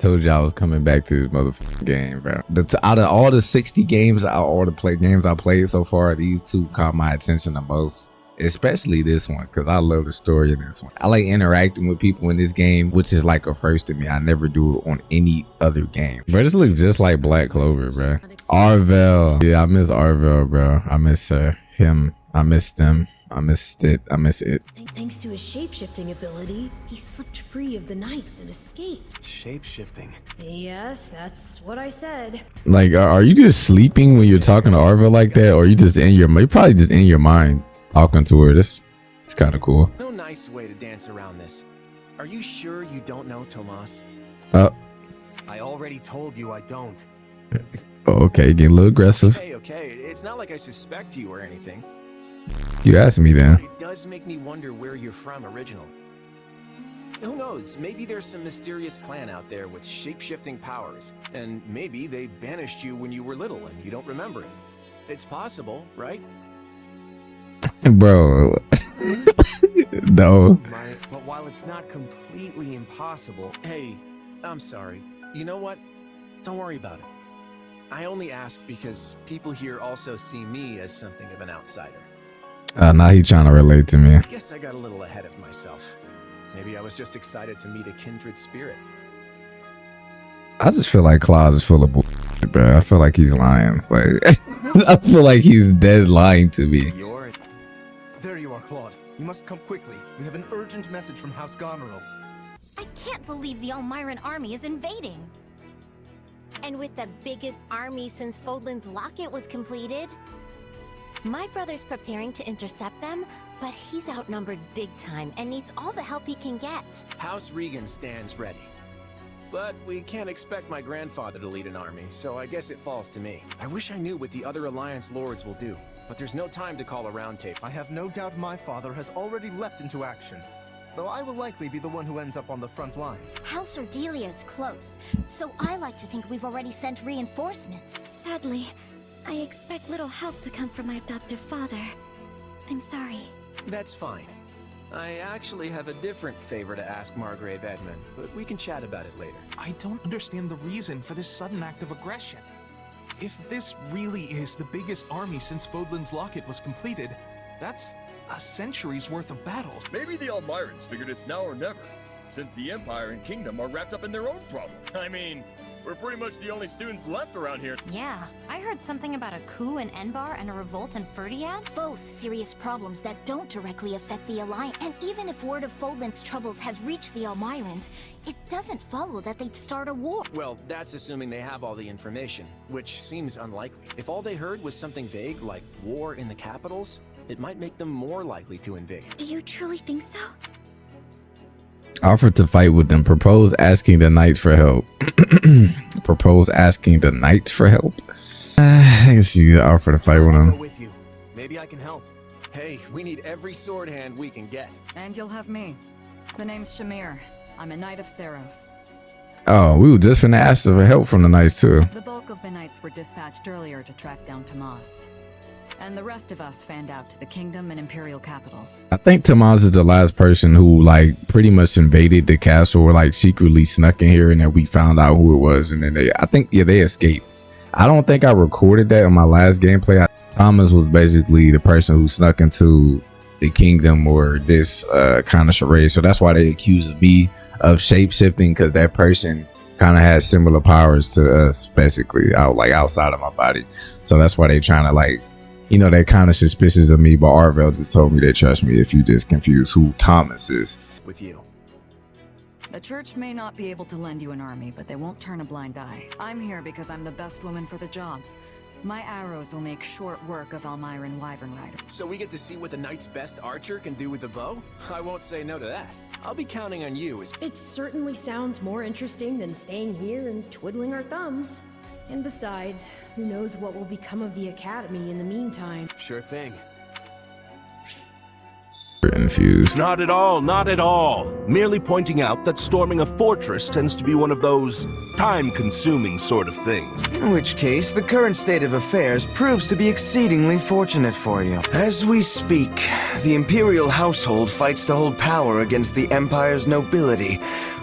told you I was coming back to this motherfucking game, bro. Out of all the 60 games, all the games I played so far, these two caught my attention the most. Especially this one, because I love the story in this one. I like interacting with people in this game, which is like a first to me. I never do it on any other game. Bro, this looks just like Black Clover, bro. Arvel. Yeah, I miss Arvel, bro. I miss him. I miss them. I missed it. I miss it. Thanks to his shape-shifting ability, he slipped free of the knights and escaped. Shape-shifting? Yes, that's what I said. Like, are you just sleeping when you're talking to Arvel like that? Or you just you're probably just in your mind talking to her. It's kind of cool. No nice way to dance around this. Are you sure you don't know Tomas? I already told you I don't. Okay, getting a little aggressive. Okay. It's not like I suspect you or anything. You asked me then. It does make me wonder where you're from originally. Who knows? Maybe there's some mysterious clan out there with shape-shifting powers, and maybe they banished you when you were little and you don't remember it. It's possible, right? Bro. No. But while it's not completely impossible, hey, I'm sorry. You know what? Don't worry about it. I only ask because people here also see me as something of an outsider. Now he trying to relate to me. I guess I got a little ahead of myself. Maybe I was just excited to meet a kindred spirit. I just feel like Claude is full of bullshit, bro. I feel like he's lying. Like, I feel like he's dead lying to me. There you are, Claude. You must come quickly. We have an urgent message from House Goneril. I can't believe the Almyran army is invading. And with the biggest army since Fódlan's Locket was completed. My brother's preparing to intercept them, but he's outnumbered big time and needs all the help he can get. House Regan stands ready. But we can't expect my grandfather to lead an army, so I guess it falls to me. I wish I knew what the other Alliance lords will do, but there's no time to call a round table. I have no doubt my father has already leapt into action, though I will likely be the one who ends up on the front lines. House Ordelia is close, so I like to think we've already sent reinforcements. Sadly, I expect little help to come from my adoptive father. I'm sorry. That's fine. I actually have a different favor to ask Margrave Edmund, but we can chat about it later. I don't understand the reason for this sudden act of aggression. If this really is the biggest army since Fódlan's Locket was completed, that's a century's worth of battles. Maybe the Almyrans figured it's now or never, since the Empire and Kingdom are wrapped up in their own problem. I mean, we're pretty much the only students left around here. Yeah, I heard something about a coup in Enbar and a revolt in Ferdiad. Both serious problems that don't directly affect the Alliance. And even if word of Fódlan's troubles has reached the Almyrans, it doesn't follow that they'd start a war. Well, that's assuming they have all the information, which seems unlikely. If all they heard was something vague like war in the capitals, it might make them more likely to invade. Do you truly think so? Offered to fight with them. Propose asking the knights for help. Propose asking the knights for help. I guess you offer to fight with them. With you. Maybe I can help. Hey, we need every sword hand we can get. And you'll have me. The name's Shamir. I'm a knight of Saros. Oh, we were just finna ask for help from the knights too. The bulk of the knights were dispatched earlier to track down Tomas. And the rest of us fanned out to the kingdom and imperial capitals. I think Tomas is the last person who like pretty much invaded the castle or like secretly snuck in here, and then we found out who it was, and then they escaped. I don't think I recorded that in my last gameplay. Thomas was basically the person who snuck into the kingdom or this kind of charade, so that's why they accused me of shape shifting, because that person kind of has similar powers to us, basically outside of my body. So that's why they trying to like, you know, they're kind of suspicious of me, but Arvel just told me they trust me if you just confuse who Thomas is. With you. The church may not be able to lend you an army, but they won't turn a blind eye. I'm here because I'm the best woman for the job. My arrows will make short work of Almyran Wyvern Rider. So we get to see what the knight's best archer can do with the bow? I won't say no to that. I'll be counting on you as— It certainly sounds more interesting than staying here and twiddling our thumbs. And besides, who knows what will become of the academy in the meantime. Sure thing. infused. Not at all, not at all. Merely pointing out that storming a fortress tends to be one of those time-consuming sort of things. In which case, the current state of affairs proves to be exceedingly fortunate for you. As we speak, the Imperial household fights to hold power against the Empire's nobility,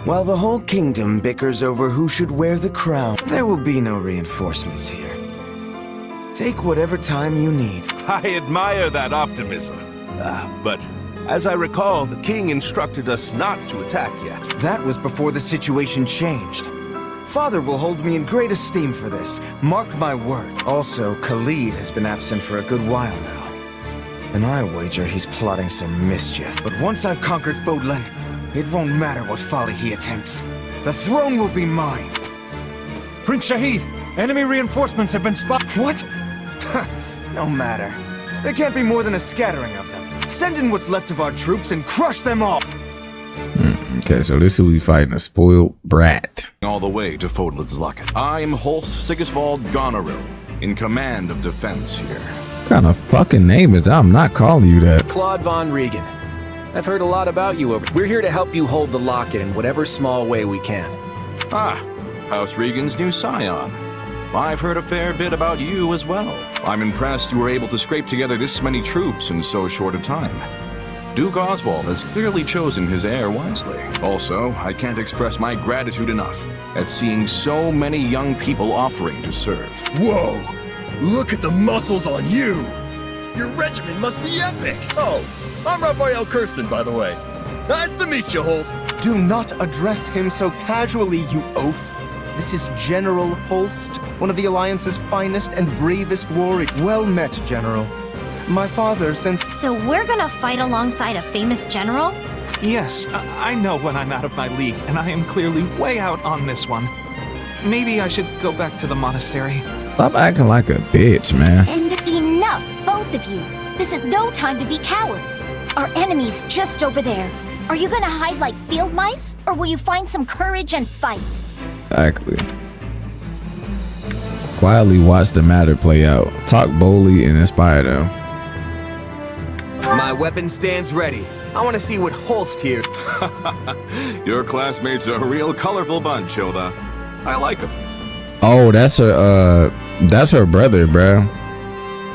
while the whole kingdom bickers over who should wear the crown. There will be no reinforcements here. Take whatever time you need. I admire that optimism. But as I recall, the king instructed us not to attack yet. That was before the situation changed. Father will hold me in great esteem for this. Mark my word. Also, Khalid has been absent for a good while now. And I wager he's plotting some mischief. But once I've conquered Fódlan, it won't matter what folly he attempts. The throne will be mine. Prince Shahid, enemy reinforcements have been spotted. What? No matter. There can't be more than a scattering of them. Send in what's left of our troops and crush them all! Okay, so this is we fighting a spoiled brat. All the way to Fódlan's Locket. I'm Holst Sigisvald Goneril, in command of defense here. What kind of fucking name is that? I'm not calling you that. Claude von Regan. I've heard a lot about you over. We're here to help you hold the Locket in whatever small way we can. Ah, House Regan's new scion. I've heard a fair bit about you as well. I'm impressed you were able to scrape together this many troops in so short a time. Duke Oswald has clearly chosen his heir wisely. Also, I can't express my gratitude enough at seeing so many young people offering to serve. Whoa! Look at the muscles on you! Your regiment must be epic! Oh, I'm Raphael Kirsten, by the way. Nice to meet you, Holst. Do not address him so casually, you oaf. This is General Holst, one of the Alliance's finest and bravest warriors. Well met, General. My father sent... So we're gonna fight alongside a famous general? Yes, I know when I'm out of my league, and I am clearly way out on this one. Maybe I should go back to the monastery. Stop acting like a bitch, man. And enough, both of you. This is no time to be cowards. Our enemy's just over there. Are you gonna hide like field mice, or will you find some courage and fight? Exactly. Quietly watch the matter play out. Talk boldly and inspire them. My weapon stands ready. I want to see what Holst here. Your classmates are a real colorful bunch, Hilda. I like them. Oh, that's her brother, bro.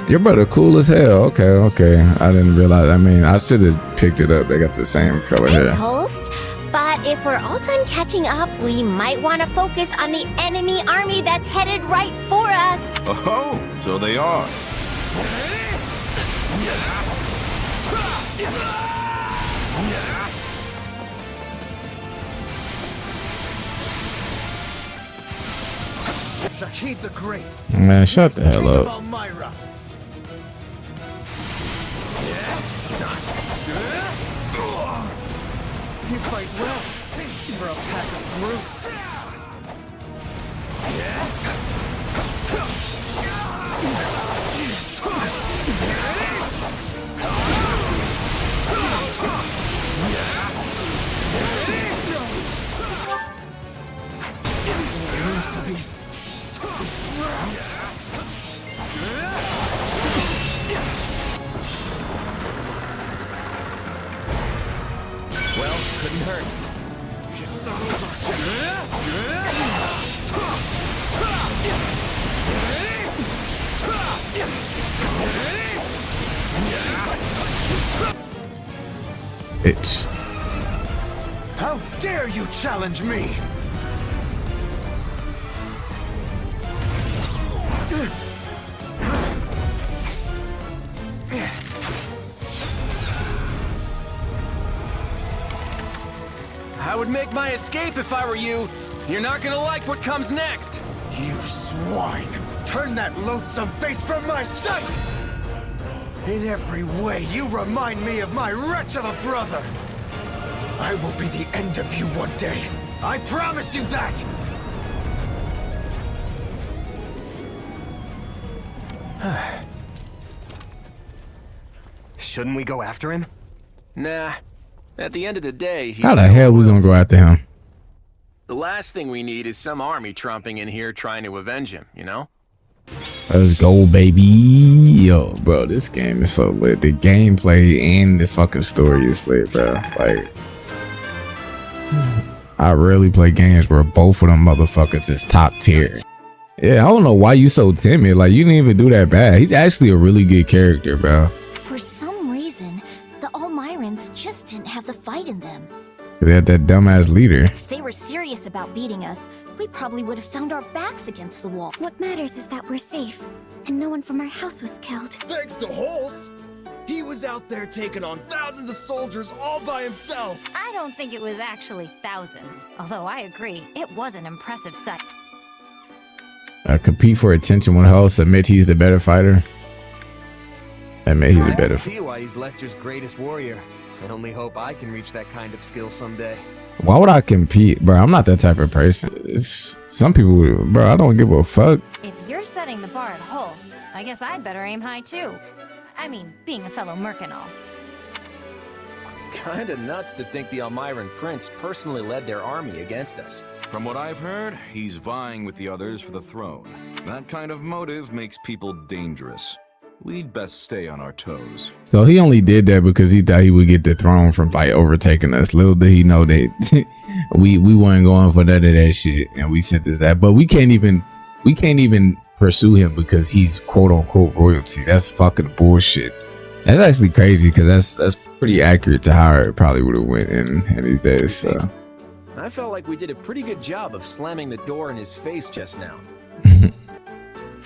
Your brother cool as hell. Okay. I didn't realize. I mean, I should have picked it up. They got the same color hair. Thanks, Holst. But if we're all done catching up, we might want to focus on the enemy army that's headed right for us. Oh, so they are. Shahid the Great. Man, shut the hell up. Almyran. You fight well for a pack of brutes. Lose to these rats. Well, couldn't hurt. It's not over. It's. How dare you challenge me? I would make my escape if I were you. You're not gonna like what comes next. You swine! Turn that loathsome face from my sight! In every way, you remind me of my wretch of a brother! I will be the end of you one day. I promise you that! Shouldn't we go after him? Nah. At the end of the day, he's How the hell we gonna go after him? The last thing we need is some army tromping in here trying to avenge him, you know? Let's go, baby. Yo, bro, this game is so lit. The gameplay and the fucking story is lit, bro. Like, I rarely play games where both of them motherfuckers is top tier. Yeah, I don't know why you so timid. Like, you didn't even do that bad. He's actually a really good character, bro. For some reason, the Almyrans just didn't have the fight in them. They had that dumbass leader. If they were serious about beating us, we probably would have found our backs against the wall. What matters is that we're safe, and no one from our house was killed. Thanks to Holst! He was out there taking on thousands of soldiers all by himself! I don't think it was actually thousands, although I agree, it was an impressive sight. Compete for attention when hosts admit he's the better fighter. Admit he's the better. I see why he's Lester's greatest warrior. I only hope I can reach that kind of skill someday. Why would I compete, bro? I'm not that type of person. It's some people, bro. I don't give a fuck. If you're setting the bar at Holst, I guess I'd better aim high too. I mean, being a fellow merc and all. Kinda nuts to think the Almyran prince personally led their army against us. From what I've heard, he's vying with the others for the throne. That kind of motive makes people dangerous. We'd best stay on our toes. So he only did that because he thought he would get the throne from like overtaking us. Little did he know that we weren't going for none of that shit, and we sent us that. But we can't even pursue him because he's quote unquote royalty. That's fucking bullshit. That's actually crazy because that's pretty accurate to how it probably would have went in these days. So I felt like we did a pretty good job of slamming the door in his face just now.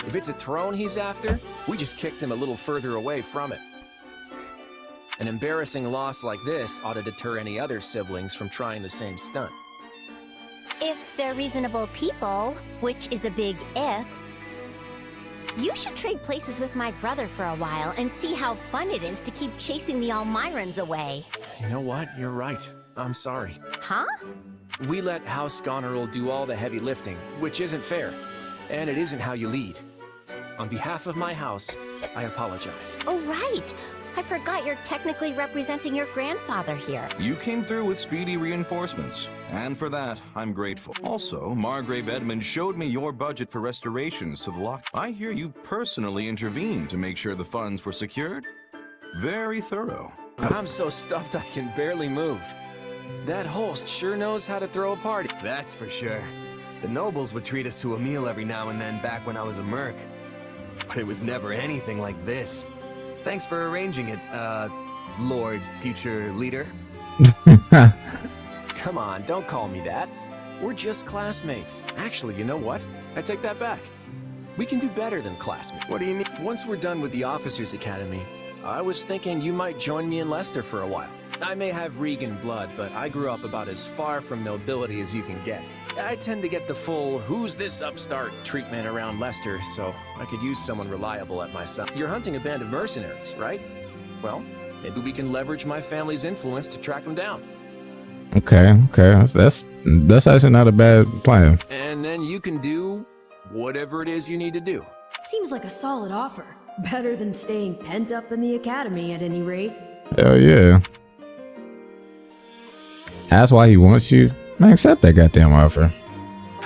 If it's a throne he's after, we just kicked him a little further away from it. An embarrassing loss like this ought to deter any other siblings from trying the same stunt. If they're reasonable people, which is a big if, you should trade places with my brother for a while and see how fun it is to keep chasing the Almyrans away. You know what? You're right. I'm sorry. Huh? We let House Goneril do all the heavy lifting, which isn't fair. And it isn't how you lead. On behalf of my house, I apologize. Oh, right. I forgot you're technically representing your grandfather here. You came through with speedy reinforcements, and for that, I'm grateful. Also, Margrave Edmund showed me your budget for restorations to the Locket. I hear you personally intervened to make sure the funds were secured. Very thorough. I'm so stuffed I can barely move. That Holst sure knows how to throw a party. That's for sure. The nobles would treat us to a meal every now and then back when I was a merc. But it was never anything like this. Thanks for arranging it, Lord Future Leader. Come on, don't call me that. We're just classmates. Actually, you know what? I take that back. We can do better than classmates. What do you mean? Once we're done with the Officers Academy, I was thinking you might join me in Leicester for a while. I may have Regan blood, but I grew up about as far from nobility as you can get. I tend to get the full, who's this upstart treatment around Leicester, so I could use someone reliable at my side. You're hunting a band of mercenaries, right? Well, maybe we can leverage my family's influence to track them down. Okay. That's actually not a bad plan. And then you can do whatever it is you need to do. Seems like a solid offer. Better than staying pent up in the academy at any rate. Hell yeah. That's why he wants you. Man, accept that goddamn offer.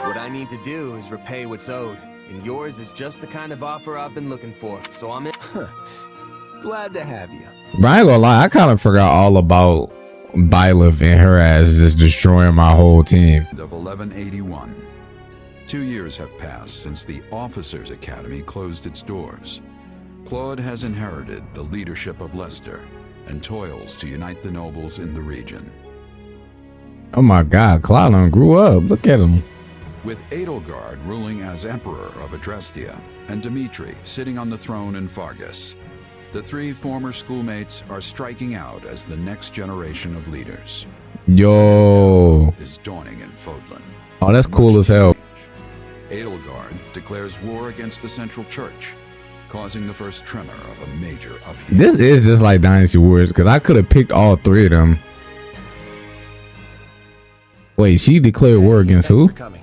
What I need to do is repay what's owed, and yours is just the kind of offer I've been looking for, so I'm in. Glad to have you. But I ain't gonna lie, I kind of forgot all about Byleth and her ass just destroying my whole team. Of 1181. 2 years have passed since the Officers Academy closed its doors. Claude has inherited the leadership of Leicester and toils to unite the nobles in the region. Oh my god, Cloudon grew up. Look at him. With Edelgard ruling as Emperor of Adrestia and Dimitri sitting on the throne in Fargus, the three former schoolmates are striking out as the next generation of leaders. Yo. Is dawning in Fódlan. Oh, that's cool as hell. Edelgard declares war against the Central Church, causing the first tremor of a major upheaval. This is just like Dynasty Warriors because I could have picked all three of them. Wait, she declared war against who? For coming.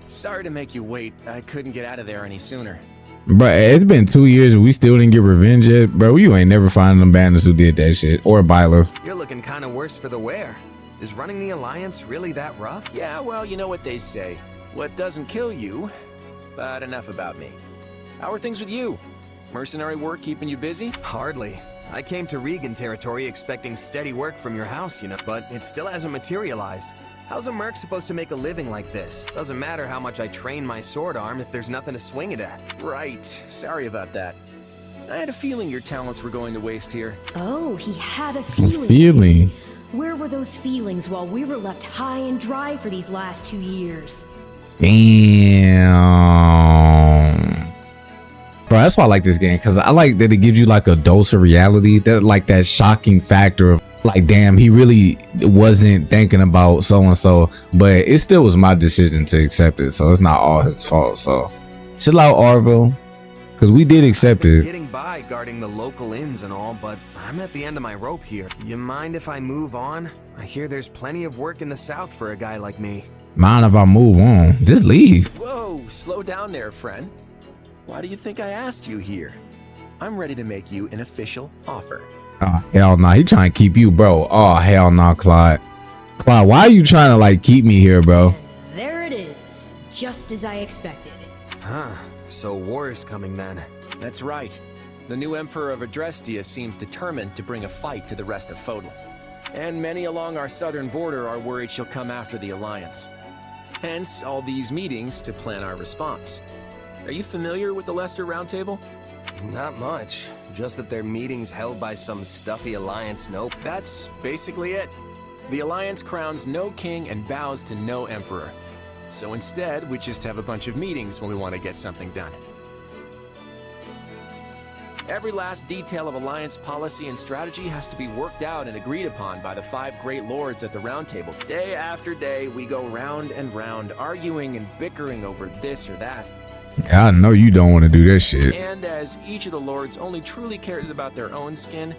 Sorry to make you wait. I couldn't get out of there any sooner. Bro, it's been 2 years and we still didn't get revenge yet. Bro, you ain't never finding them bandits who did that shit. Or Byleth. You're looking kind of worse for the wear. Is running the Alliance really that rough? Yeah, well, you know what they say. What doesn't kill you, but enough about me. How are things with you? Mercenary work keeping you busy? Hardly. I came to Regan territory expecting steady work from your house, you know, but it still hasn't materialized. How's a merc supposed to make a living like this? Doesn't matter how much I train my sword arm if there's nothing to swing it at. Right. Sorry about that. I had a feeling your talents were going to waste here. Oh, he had a feeling. Feeling. Where were those feelings while we were left high and dry for these last 2 years? Damn. Bro, that's why I like this game, because I like that it gives you like a dose of reality, that like that shocking factor of like, damn, he really wasn't thinking about so and so, but it still was my decision to accept it, so it's not all his fault. So chill out, Arville, because we did accept it. Getting by guarding the local inns and all, but I'm at the end of my rope here. You mind if I move on? I hear there's plenty of work in the south for a guy like me. Mind if I move on? Just leave. Whoa, slow down there, friend. Why do you think I asked you here? I'm ready to make you an official offer. Oh, hell nah. He trying to keep you, bro. Oh, hell nah, Claude. Claude, why are you trying to like keep me here, bro? There it is, just as I expected. Huh, so war is coming then. That's right. The new Emperor of Adrestia seems determined to bring a fight to the rest of Fódlan. And many along our southern border are worried she'll come after the Alliance. Hence, all these meetings to plan our response. Are you familiar with the Leicester Roundtable? Not much. Just that they're meetings held by some stuffy Alliance nope. That's basically it. The Alliance crowns no king and bows to no emperor. So instead, we just have a bunch of meetings when we want to get something done. Every last detail of Alliance policy and strategy has to be worked out and agreed upon by the 5 great lords at the round table. Day after day, we go round and round, arguing and bickering over this or that. I know you don't want to do this shit. And as each of the lords only truly cares about their own skin,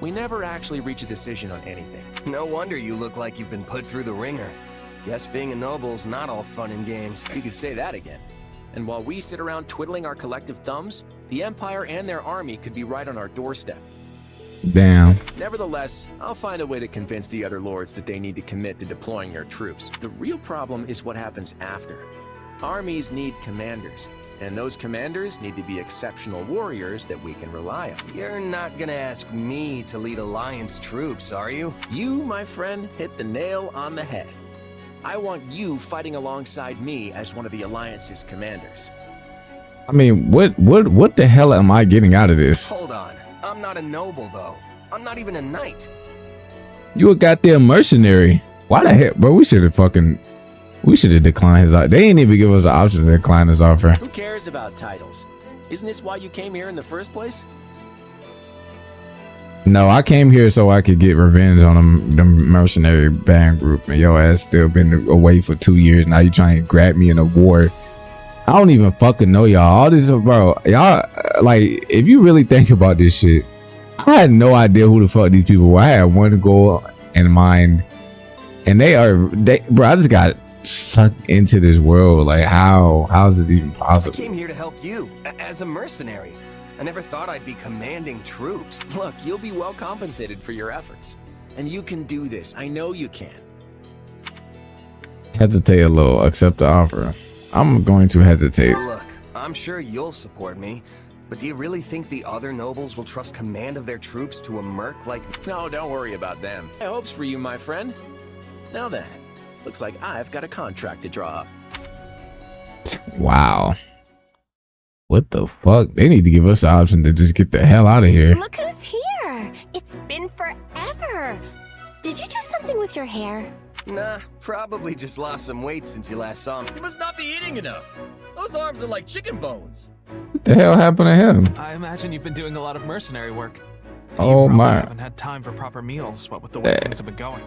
we never actually reach a decision on anything. No wonder you look like you've been put through the ringer. Guess being a noble's not all fun and games. You could say that again. And while we sit around twiddling our collective thumbs, the Empire and their army could be right on our doorstep. Damn. Nevertheless, I'll find a way to convince the other lords that they need to commit to deploying their troops. The real problem is what happens after. Armies need commanders, and those commanders need to be exceptional warriors that we can rely on. You're not gonna ask me to lead Alliance troops, are you? You, my friend, hit the nail on the head. I want you fighting alongside me as one of the Alliance's commanders. I mean, what the hell am I getting out of this? Hold on. I'm not a noble, though. I'm not even a knight. You a goddamn mercenary. Why the heck, bro? We should have declined his offer. They didn't even give us the option to decline his offer. Who cares about titles? Isn't this why you came here in the first place? No, I came here so I could get revenge on the mercenary band group, and your ass still been away for 2 years. Now you trying to grab me in a war. I don't even fucking know y'all. All this, bro. Y'all, like, if you really think about this shit, I had no idea who the fuck these people were. I had one goal in mind, and bro, I just got sucked into this world. Like, how is this even possible? I came here to help you as a mercenary. I never thought I'd be commanding troops. Look, you'll be well compensated for your efforts. And you can do this. I know you can. Hesitate a little. Accept the offer. I'm going to hesitate. Look, I'm sure you'll support me, but do you really think the other nobles will trust command of their troops to a merc like me? No, don't worry about them. I hopes for you, my friend. Now then, looks like I've got a contract to draw up. Wow. What the fuck? They need to give us the option to just get the hell out of here. Look who's here! It's been forever! Did you do something with your hair? Nah, probably just lost some weight since you last saw me. You must not be eating enough. Those arms are like chicken bones. What the hell happened to him? I imagine you've been doing a lot of mercenary work. Oh you my. Haven't had time for proper meals, what with the way things have been going.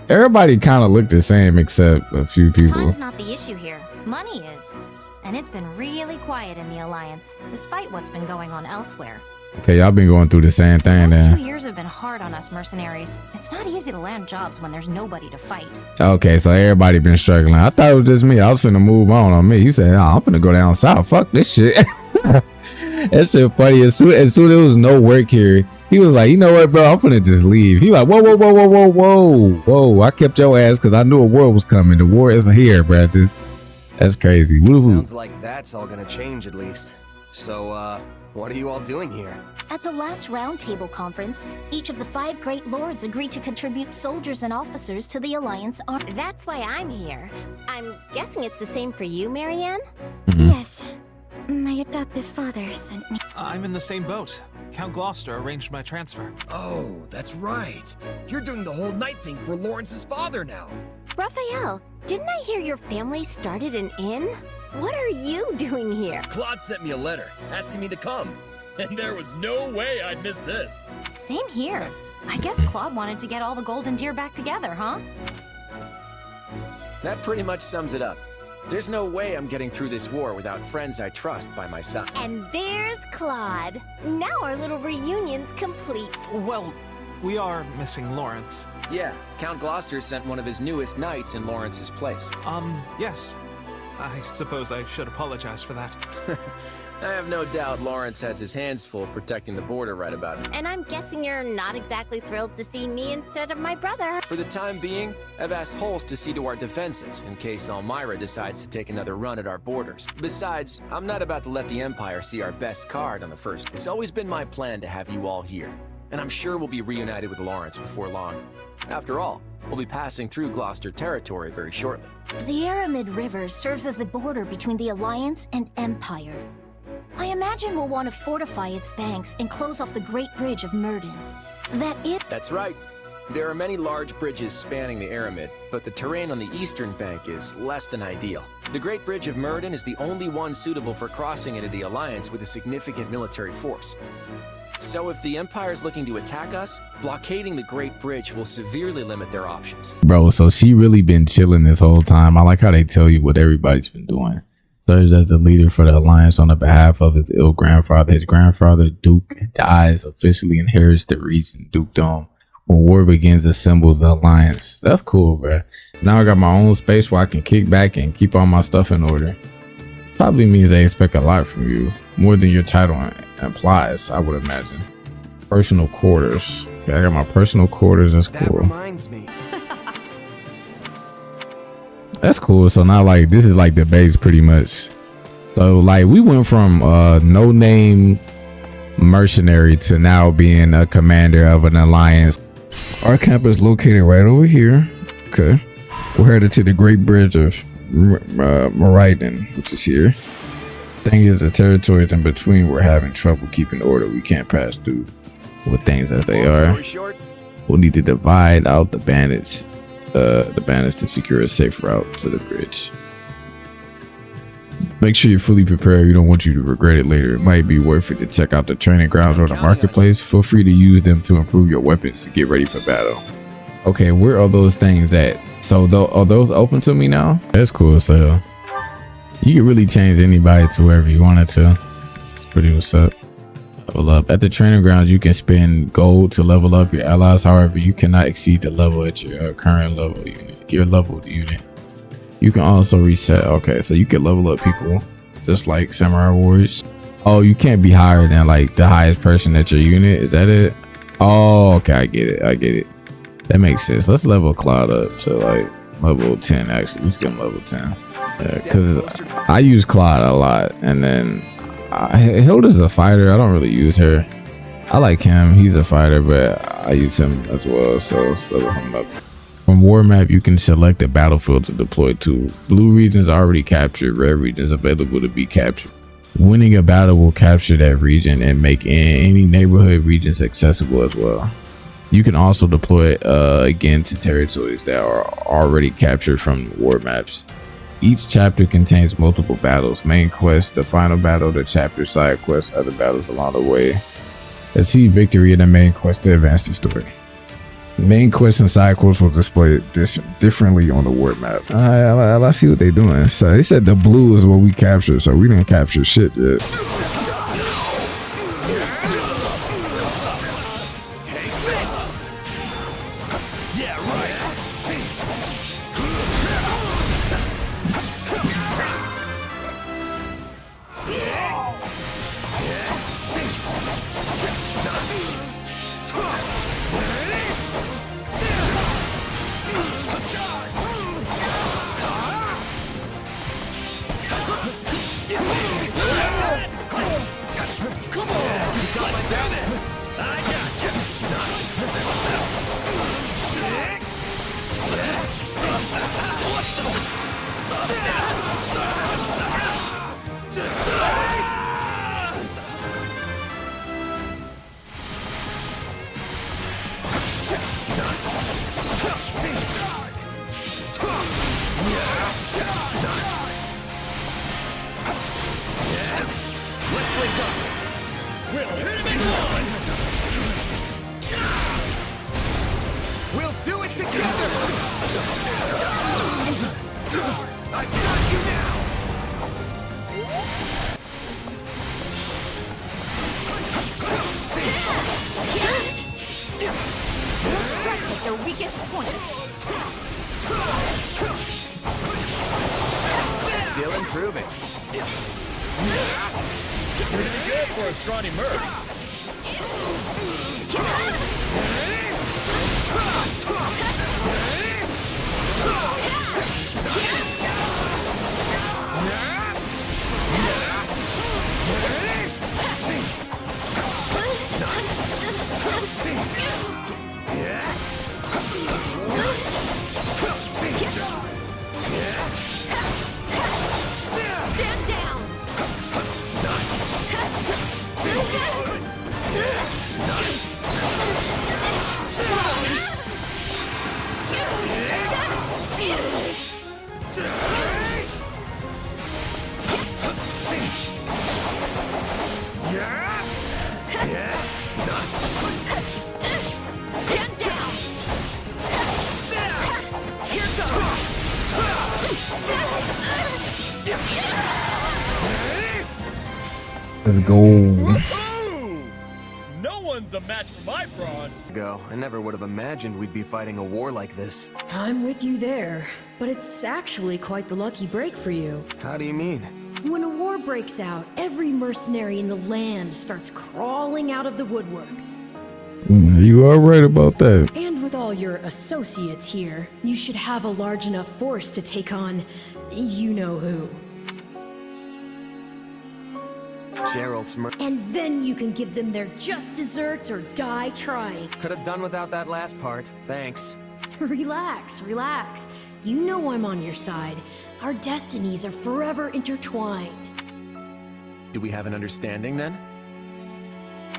Everybody kind of looked the same except a few people. Time's not the issue here. Money is. And it's been really quiet in the Alliance, despite what's been going on elsewhere. Okay, y'all been going through the same thing The last then. 2 years have been hard on us mercenaries. It's not easy to land jobs when there's nobody to fight. Okay, so everybody been struggling. I thought it was just me. I was finna move on me. You said, oh, I'm finna go down south. Fuck this shit. That shit funny. As soon as there was no work here, he was like, you know what, bro? I'm finna just leave. He like, whoa. I kept your ass because I knew a war was coming. The war isn't here, bro. That's crazy. Sounds like that's all gonna change at least. So, what are you all doing here? At the last Roundtable conference, each of the 5 Great Lords agreed to contribute soldiers and officers to the Alliance army. That's why I'm here. I'm guessing it's the same for you, Marianne? Yes. My adoptive father sent me. I'm in the same boat. Count Gloucester arranged my transfer. Oh, that's right. You're doing the whole night thing for Lawrence's father now. Raphael, didn't I hear your family started an inn? What are you doing here? Claude sent me a letter asking me to come. And there was no way I'd miss this. Same here. I guess Claude wanted to get all the golden deer back together, huh? That pretty much sums it up. There's no way I'm getting through this war without friends I trust by my side. And there's Claude. Now our little reunion's complete. Well, we are missing Lawrence. Yeah, Count Gloucester sent one of his newest knights in Lawrence's place. Yes. I suppose I should apologize for that. I have no doubt Lawrence has his hands full protecting the border right about now. And I'm guessing you're not exactly thrilled to see me instead of my brother. For the time being, I've asked Holst to see to our defenses in case Almyra decides to take another run at our borders. Besides, I'm not about to let the Empire see our best card on the first. It's always been my plan to have you all here, and I'm sure we'll be reunited with Lawrence before long. After all, we'll be passing through Gloucester territory very shortly. The Aramid River serves as the border between the Alliance and Empire. I imagine we'll want to fortify its banks and close off the Great Bridge of Murden. That's right. There are many large bridges spanning the Aramid, but the terrain on the eastern bank is less than ideal. The Great Bridge of Murden is the only one suitable for crossing into the Alliance with a significant military force. So if the Empire's looking to attack us, blockading the Great Bridge will severely limit their options. Bro, so she really been chilling this whole time. I like how they tell you what everybody's been doing. Serves as the leader for the Alliance on the behalf of his ill grandfather. His grandfather, Duke, dies, officially inherits the region dukedom. When war begins, assembles the Alliance. That's cool, bro. Now I got my own space where I can kick back and keep all my stuff in order. Probably means they expect a lot from you. More than your title implies, I would imagine. Personal quarters. Okay, I got my personal quarters. That's cool. That reminds me. That's cool. So now, like, this is like the base pretty much. So like we went from no name mercenary to now being a commander of an alliance. Our camp is located right over here. Okay, we're headed to the Great Bridge of Meridian, which is here. Thing is, the territories in between we're having trouble keeping order. We can't pass through with things as they are. We'll need to divide out the bandits to secure a safe route to the bridge. Make sure you're fully prepared. We don't want you to regret it later. It might be worth it to check out the training grounds or the marketplace. Feel free to use them to improve your weapons to get ready for battle. Okay, where are those things at? So are those open to me now? That's cool. So you can really change anybody to wherever you wanted to. That's pretty what's up. Level up. At the training grounds, you can spend gold to level up your allies. However, you cannot exceed the level at your current level unit. Your leveled unit. You can also reset. Okay, so you can level up people just like Samurai Warriors. Oh, you can't be higher than like the highest person at your unit. Is that it? Oh, okay, I get it. That makes sense. Let's level Cloud up. So like level 10 actually. Let's get him level 10. Because I use Cloud a lot, and then Hilda's a fighter. I don't really use her. I like him. He's a fighter, but I use him as well. So let's level him up. From War Map, you can select a battlefield to deploy to. Blue regions are already captured. Red regions available to be captured. Winning a battle will capture that region and make any neighborhood regions accessible as well. You can also deploy again to territories that are already captured from war maps. Each chapter contains multiple battles, main quest, the final battle, the chapter, side quests, other battles along the way. Achieve victory in the main quest to advance the story. Main quests and side quests will display this differently on the word map. I see what they're doing. So they said the blue is what we captured, so we didn't capture shit yet. We'll hit him in one! We'll do it together! I've got you now! Strike at their weakest point. Still improving. Pretty good for a scrawny merc. Stand down! Stand down! Here goes! Let's go. Woohoo! No one's a match for my brawn. I never would have imagined we'd be fighting a war like this. I'm with you there, but it's actually quite the lucky break for you. How do you mean? When a war breaks out, every mercenary in the land starts crawling out of the woodwork. You are right about that. And with all your associates here, you should have a large enough force to take on you-know-who. Gerald's And then you can give them their just desserts or die trying. Could have done without that last part. Thanks. Relax, relax. You know I'm on your side. Our destinies are forever intertwined. Do we have an understanding then?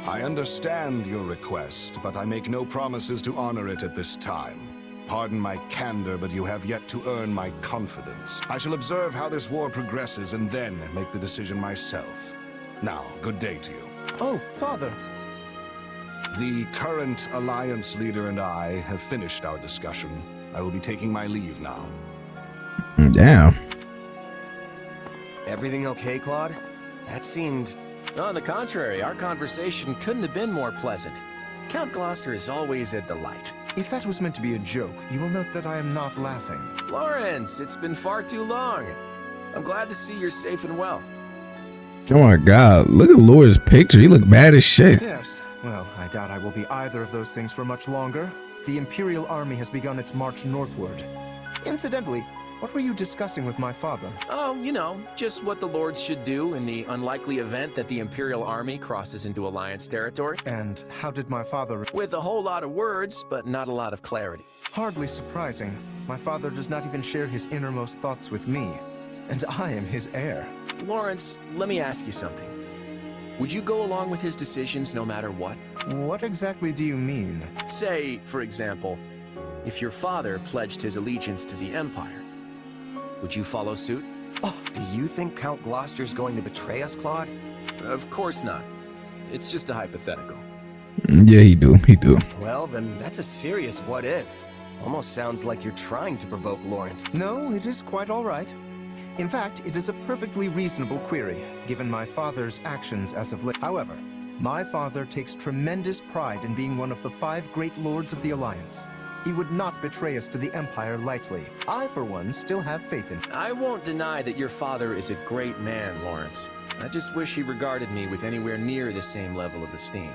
I understand your request, but I make no promises to honor it at this time. Pardon my candor, but you have yet to earn my confidence. I shall observe how this war progresses and then make the decision myself. Now, good day to you. Oh, Father. The current Alliance leader and I have finished our discussion. I will be taking my leave now. Damn. Everything okay, Claude? That seemed... On the contrary, our conversation couldn't have been more pleasant. Count Gloucester is always a delight. If that was meant to be a joke, you will note that I am not laughing. Lawrence, it's been far too long. I'm glad to see you're safe and well. Oh my god, look at Laura's picture. He look bad as shit. Yes. Well, I doubt I will be either of those things for much longer. The Imperial Army has begun its march northward. Incidentally, what were you discussing with my father? Oh, you know, just what the Lords should do in the unlikely event that the Imperial Army crosses into Alliance territory. And how did my father... With a whole lot of words, but not a lot of clarity. Hardly surprising. My father does not even share his innermost thoughts with me. And I am his heir. Lawrence, let me ask you something. Would you go along with his decisions no matter what? What exactly do you mean? Say, for example, if your father pledged his allegiance to the Empire, would you follow suit? Oh, do you think Count Gloucester's going to betray us, Claude? Of course not. It's just a hypothetical. Yeah, he do. Well, then that's a serious what if. Almost sounds like you're trying to provoke Lawrence. No, it is quite all right. In fact, it is a perfectly reasonable query, given my father's actions as of late. However, my father takes tremendous pride in being one of the 5 great lords of the Alliance. He would not betray us to the Empire lightly. I, for one, still have faith in him. I won't deny that your father is a great man, Lawrence. I just wish he regarded me with anywhere near the same level of esteem.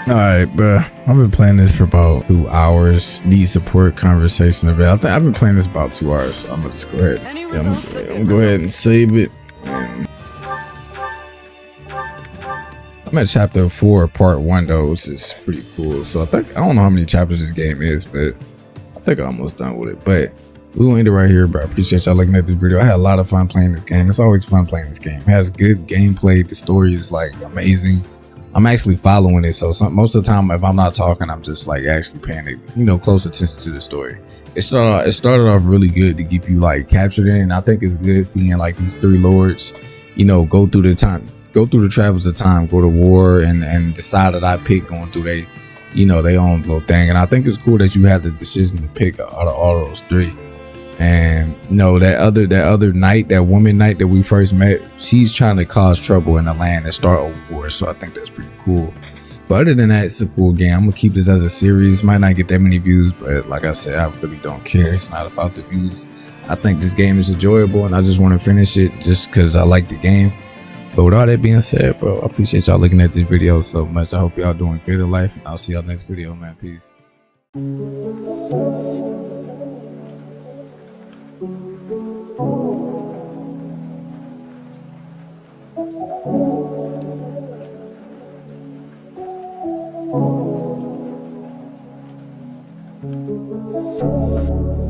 Alright, bro. I've been playing this for about 2 hours. Need support conversation about. I've been playing this about 2 hours, so I'm gonna just go ahead. I'm gonna go ahead and save it. I'm at chapter 4, part 1 though, which is pretty cool. So I don't know how many chapters this game is, but I think I'm almost done with it. But we're gonna end it right here, but I appreciate y'all looking at this video. I had a lot of fun playing this game. It's always fun playing this game. It has good gameplay. The story is like amazing. I'm actually following it. So most of the time, if I'm not talking, I'm just like actually paying, you know, close attention to the story. It started off really good to keep you like captured in, and I think it's good seeing like these three lords, you know, go through the travels of time, go to war, and decide that I pick going through they own little thing. And I think it's cool that you had the decision to pick out of all those three. And you know, that other knight, that woman knight that we first met, she's trying to cause trouble in the land and start a war. So I think that's pretty cool. But other than that, it's a cool game. I'm gonna keep this as a series. Might not get that many views, but like I said, I really don't care. It's not about the views. I think this game is enjoyable, and I just want to finish it just because I like the game. But with all that being said, bro, I appreciate y'all looking at this video so much. I hope y'all doing good in life, and I'll see y'all next video, man. Peace. Thank you.